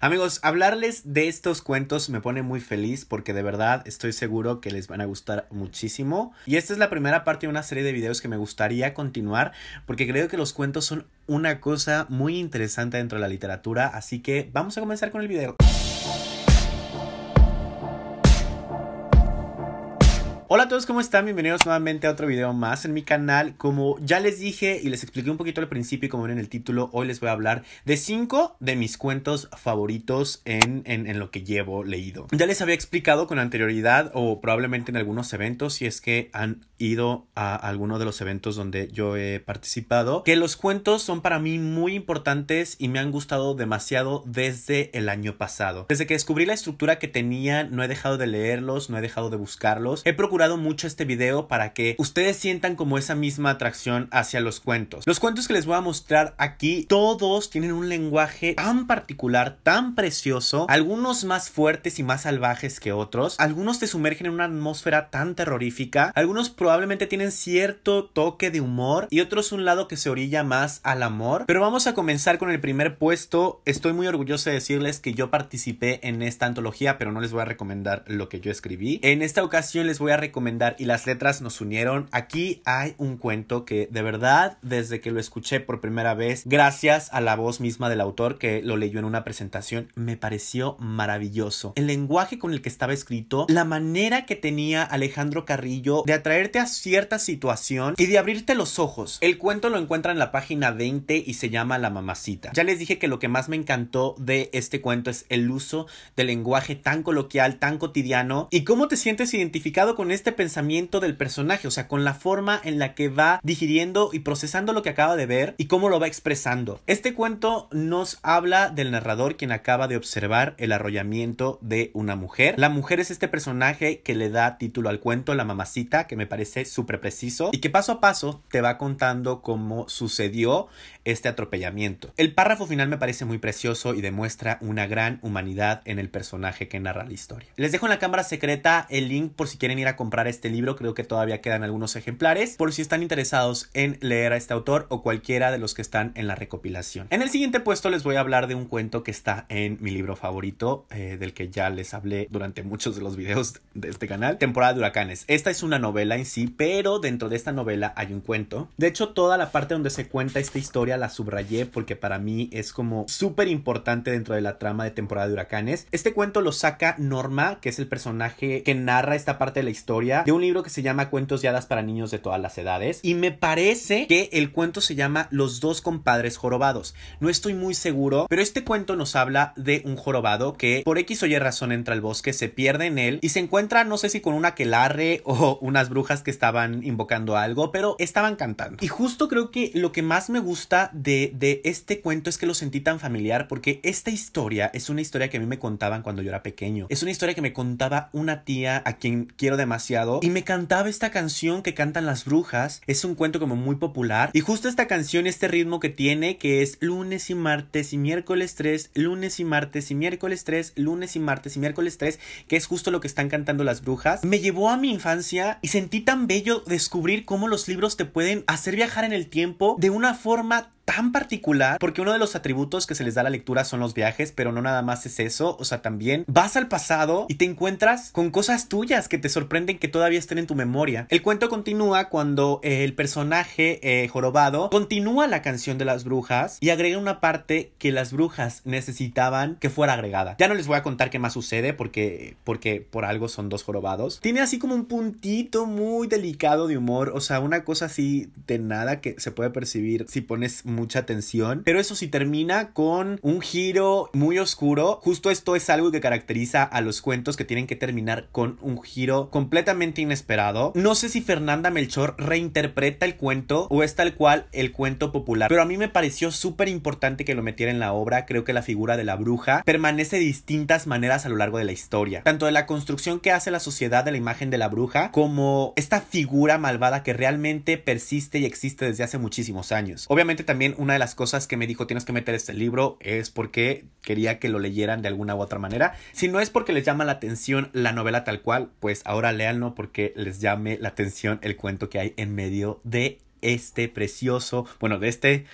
Amigos, hablarles de estos cuentos me pone muy feliz porque de verdad estoy seguro que les van a gustar muchísimo. Y esta es la primera parte de una serie de videos que me gustaría continuar porque creo que los cuentos son una cosa muy interesante dentro de la literatura. Así que vamos a comenzar con el video. Hola a todos, ¿cómo están? Bienvenidos nuevamente a otro video más en mi canal. Como ya les dije y les expliqué un poquito al principio y como ven en el título, hoy les voy a hablar de 5 de mis cuentos favoritos en lo que llevo leído. Ya les había explicado con anterioridad o probablemente en algunos eventos, si es que han ido a alguno de los eventos donde yo he participado, que los cuentos son para mí muy importantes y me han gustado demasiado desde el año pasado. Desde que descubrí la estructura que tenían, no he dejado de leerlos, no he dejado de buscarlos. He procurado mucho este video para que ustedes sientan como esa misma atracción hacia los cuentos. Los cuentos que les voy a mostrar aquí, todos tienen un lenguaje tan particular, tan precioso, algunos más fuertes y más salvajes que otros, algunos te sumergen en una atmósfera tan terrorífica, algunos probablemente tienen cierto toque de humor y otros un lado que se orilla más al amor. Pero vamos a comenzar con el primer puesto. Estoy muy orgulloso de decirles que yo participé en esta antología, pero no les voy a recomendar lo que yo escribí. En esta ocasión les voy a recomendar y las letras nos unieron. Aquí hay un cuento que de verdad desde que lo escuché por primera vez, gracias a la voz misma del autor que lo leyó en una presentación, me pareció maravilloso. El lenguaje con el que estaba escrito, la manera que tenía Alejandro Carrillo de atraerte a cierta situación y de abrirte los ojos. El cuento lo encuentran en la página 20 y se llama La Mamacita. Ya les dije que lo que más me encantó de este cuento es el uso del lenguaje tan coloquial, tan cotidiano y cómo te sientes identificado con este pensamiento del personaje, o sea, con la forma en la que va digiriendo y procesando lo que acaba de ver y cómo lo va expresando. Este cuento nos habla del narrador quien acaba de observar el arrollamiento de una mujer. La mujer es este personaje que le da título al cuento, La Mamacita, que me parece súper preciso y que paso a paso te va contando cómo sucedió este atropellamiento. El párrafo final me parece muy precioso y demuestra una gran humanidad en el personaje que narra la historia. Les dejo en la cámara secreta el link por si quieren ir a comprar este libro. Creo que todavía quedan algunos ejemplares por si están interesados en leer a este autor o cualquiera de los que están en la recopilación. En el siguiente puesto les voy a hablar de un cuento que está en mi libro favorito, del que ya les hablé durante muchos de los videos de este canal, Temporada de Huracanes. Esta es una novela en sí, pero dentro de esta novela hay un cuento. De hecho, toda la parte donde se cuenta esta historia la subrayé porque para mí es como súper importante dentro de la trama de Temporada de Huracanes. Este cuento lo saca Norma, que es el personaje que narra esta parte de la historia, de un libro que se llama Cuentos de hadas para niños de todas las edades, y me parece que el cuento se llama Los dos compadres jorobados. No estoy muy seguro, pero este cuento nos habla de un jorobado que por X o Y razón entra al bosque, se pierde en él y se encuentra, no sé si con una aquelarre o unas brujas que estaban invocando algo, pero estaban cantando. Y justo creo que lo que más me gusta de este cuento es que lo sentí tan familiar porque esta historia es una historia que a mí me contaban cuando yo era pequeño. Es una historia que me contaba una tía a quien quiero demasiado y me cantaba esta canción que cantan las brujas. Es un cuento como muy popular y justo esta canción, este ritmo que tiene, que es lunes y martes y miércoles 3, lunes y martes y miércoles 3, lunes y martes y miércoles 3, que es justo lo que están cantando las brujas, me llevó a mi infancia y sentí tan bello descubrir cómo los libros te pueden hacer viajar en el tiempo de una forma tan particular, porque uno de los atributos que se les da a la lectura son los viajes, pero no nada más es eso, o sea, también vas al pasado y te encuentras con cosas tuyas que te sorprenden que todavía estén en tu memoria. El cuento continúa cuando el personaje jorobado continúa la canción de las brujas y agrega una parte que las brujas necesitaban que fuera agregada. Ya no les voy a contar qué más sucede porque por algo son dos jorobados. Tiene así como un puntito muy delicado de humor, o sea, una cosa así de nada que se puede percibir si pones mucha atención, pero eso sí termina con un giro muy oscuro. Justo esto es algo que caracteriza a los cuentos, que tienen que terminar con un giro completamente inesperado. No sé si Fernanda Melchor reinterpreta el cuento o es tal cual el cuento popular, pero a mí me pareció súper importante que lo metiera en la obra. Creo que la figura de la bruja permanece de distintas maneras a lo largo de la historia, tanto de la construcción que hace la sociedad de la imagen de la bruja como esta figura malvada que realmente persiste y existe desde hace muchísimos años. Obviamente también una de las cosas que me dijo tienes que meter este libro es porque quería que lo leyeran de alguna u otra manera. Si no es porque les llama la atención la novela tal cual, pues ahora léanlo porque les llame la atención el cuento que hay en medio de este precioso, bueno, de este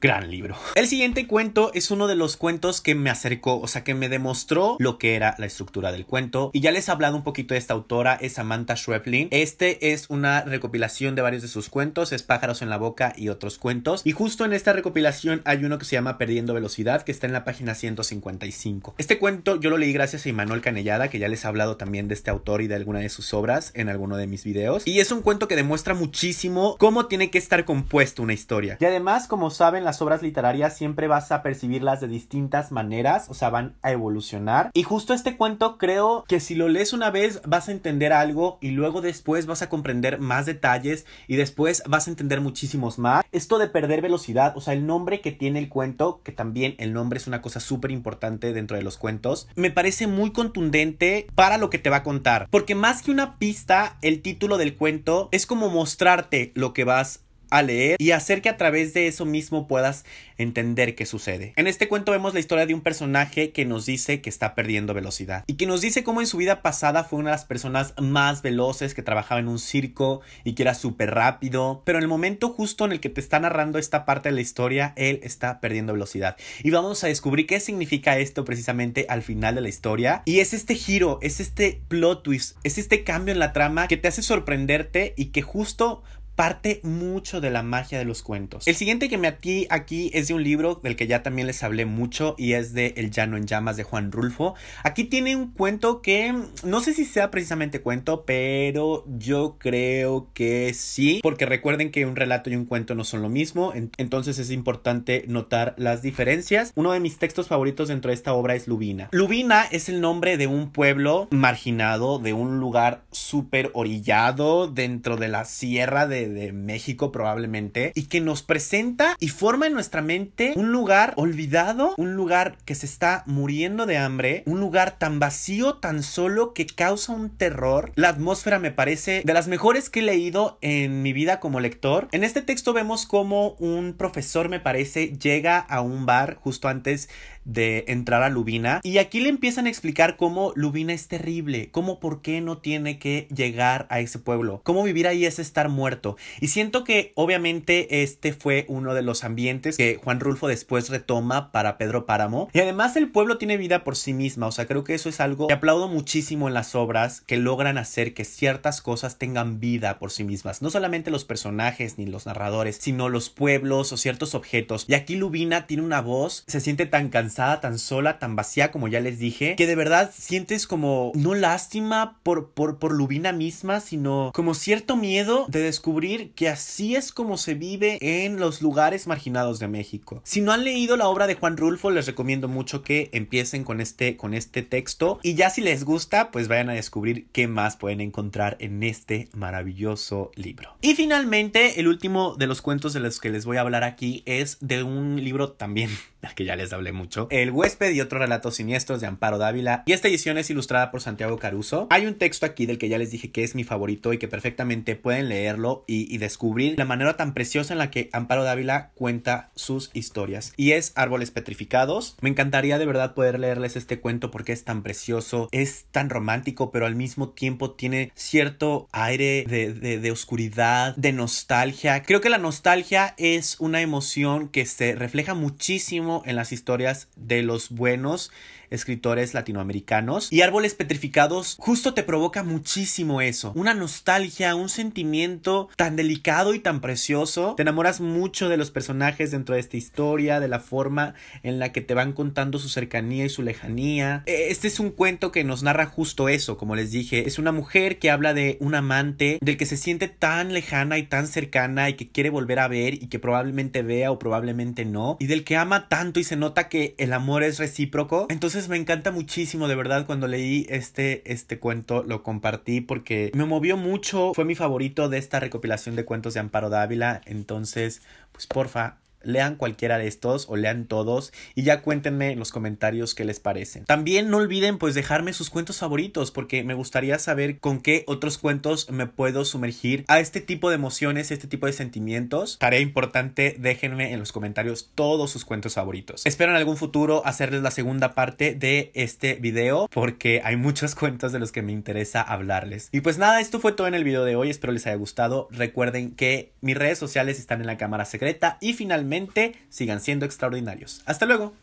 gran libro. El siguiente cuento es uno de los cuentos que me acercó, o sea, que me demostró lo que era la estructura del cuento. Y ya les he hablado un poquito de esta autora, es Samantha Schweblin. Este es una recopilación de varios de sus cuentos, es Pájaros en la boca y otros cuentos. Y justo en esta recopilación hay uno que se llama Perdiendo velocidad, que está en la página 155. Este cuento yo lo leí gracias a Imanol Canellada, que ya les he hablado también de este autor y de alguna de sus obras en alguno de mis videos. Y es un cuento que demuestra muchísimo cómo tiene que estar compuesto una historia. Y además, como saben, las obras literarias siempre vas a percibirlas de distintas maneras, o sea, van a evolucionar. Y justo este cuento creo que si lo lees una vez vas a entender algo y luego después vas a comprender más detalles y después vas a entender muchísimos más. Esto de perder velocidad, o sea, el nombre que tiene el cuento, que también el nombre es una cosa súper importante dentro de los cuentos, me parece muy contundente para lo que te va a contar. Porque más que una pista, el título del cuento es como mostrarte lo que vas a leer y hacer que a través de eso mismo puedas entender qué sucede. En este cuento vemos la historia de un personaje que nos dice que está perdiendo velocidad y que nos dice cómo en su vida pasada fue una de las personas más veloces, que trabajaba en un circo y que era súper rápido, pero en el momento justo en el que te está narrando esta parte de la historia, él está perdiendo velocidad. Y vamos a descubrir qué significa esto precisamente al final de la historia. Y es este giro, es este plot twist, es este cambio en la trama que te hace sorprenderte y que justo parte mucho de la magia de los cuentos. El siguiente que me atí aquí es de un libro del que ya también les hablé mucho y es de El llano en llamas de Juan Rulfo. Aquí tiene un cuento que no sé si sea precisamente cuento, pero yo creo que sí, porque recuerden que un relato y un cuento no son lo mismo, entonces es importante notar las diferencias. Uno de mis textos favoritos dentro de esta obra es Lubina. Lubina es el nombre de un pueblo marginado, de un lugar súper orillado dentro de la sierra de México probablemente, y que nos presenta y forma en nuestra mente un lugar olvidado, un lugar que se está muriendo de hambre, un lugar tan vacío, tan solo, que causa un terror. La atmósfera me parece de las mejores que he leído en mi vida como lector. En este texto vemos cómo un profesor, me parece, llega a un bar justo antes de entrar a Lubina, y aquí le empiezan a explicar cómo Lubina es terrible, cómo por qué no tiene que llegar a ese pueblo, cómo vivir ahí es estar muerto. Y siento que obviamente este fue uno de los ambientes que Juan Rulfo después retoma para Pedro Páramo, y además el pueblo tiene vida por sí misma. O sea, creo que eso es algo que aplaudo muchísimo en las obras, que logran hacer que ciertas cosas tengan vida por sí mismas, no solamente los personajes ni los narradores, sino los pueblos o ciertos objetos. Y aquí Lubina tiene una voz, se siente tan cansada, tan sola, tan vacía, como ya les dije, que de verdad sientes como no lástima por Lubina misma, sino como cierto miedo de descubrir que así es como se vive en los lugares marginados de México. Si no han leído la obra de Juan Rulfo, les recomiendo mucho que empiecen con este texto, y ya si les gusta, pues vayan a descubrir qué más pueden encontrar en este maravilloso libro. Y finalmente, el último de los cuentos de los que les voy a hablar aquí es de un libro también que ya les hablé mucho, El huésped y otros relatos siniestros, de Amparo Dávila, y esta edición es ilustrada por Santiago Caruso. Hay un texto aquí del que ya les dije que es mi favorito y que perfectamente pueden leerlo y descubrir la manera tan preciosa en la que Amparo Dávila cuenta sus historias, y es Árboles petrificados. Me encantaría de verdad poder leerles este cuento porque es tan precioso, es tan romántico, pero al mismo tiempo tiene cierto aire de oscuridad, de nostalgia. Creo que la nostalgia es una emoción que se refleja muchísimo en las historias de los buenos escritores latinoamericanos, y Árboles petrificados justo te provoca muchísimo eso, una nostalgia, un sentimiento tan delicado y tan precioso. Te enamoras mucho de los personajes dentro de esta historia, de la forma en la que te van contando su cercanía y su lejanía. Este es un cuento que nos narra justo eso, como les dije, es una mujer que habla de un amante del que se siente tan lejana y tan cercana y que quiere volver a ver y que probablemente vea o probablemente no, y del que ama tanto y se nota que el amor es recíproco. Entonces me encanta muchísimo, de verdad. Cuando leí este cuento lo compartí porque me movió mucho, fue mi favorito de esta recopilación de cuentos de Amparo Dávila. Entonces, pues porfa, lean cualquiera de estos o lean todos y ya cuéntenme en los comentarios qué les parecen. También no olviden pues dejarme sus cuentos favoritos, porque me gustaría saber con qué otros cuentos me puedo sumergir a este tipo de emociones, este tipo de sentimientos. Tarea importante, déjenme en los comentarios todos sus cuentos favoritos. Espero en algún futuro hacerles la segunda parte de este video, porque hay muchos cuentos de los que me interesa hablarles. Y pues nada, esto fue todo en el video de hoy. Espero les haya gustado. Recuerden que mis redes sociales están en la cámara secreta, y finalmente nuevamente, sigan siendo extraordinarios. Hasta luego.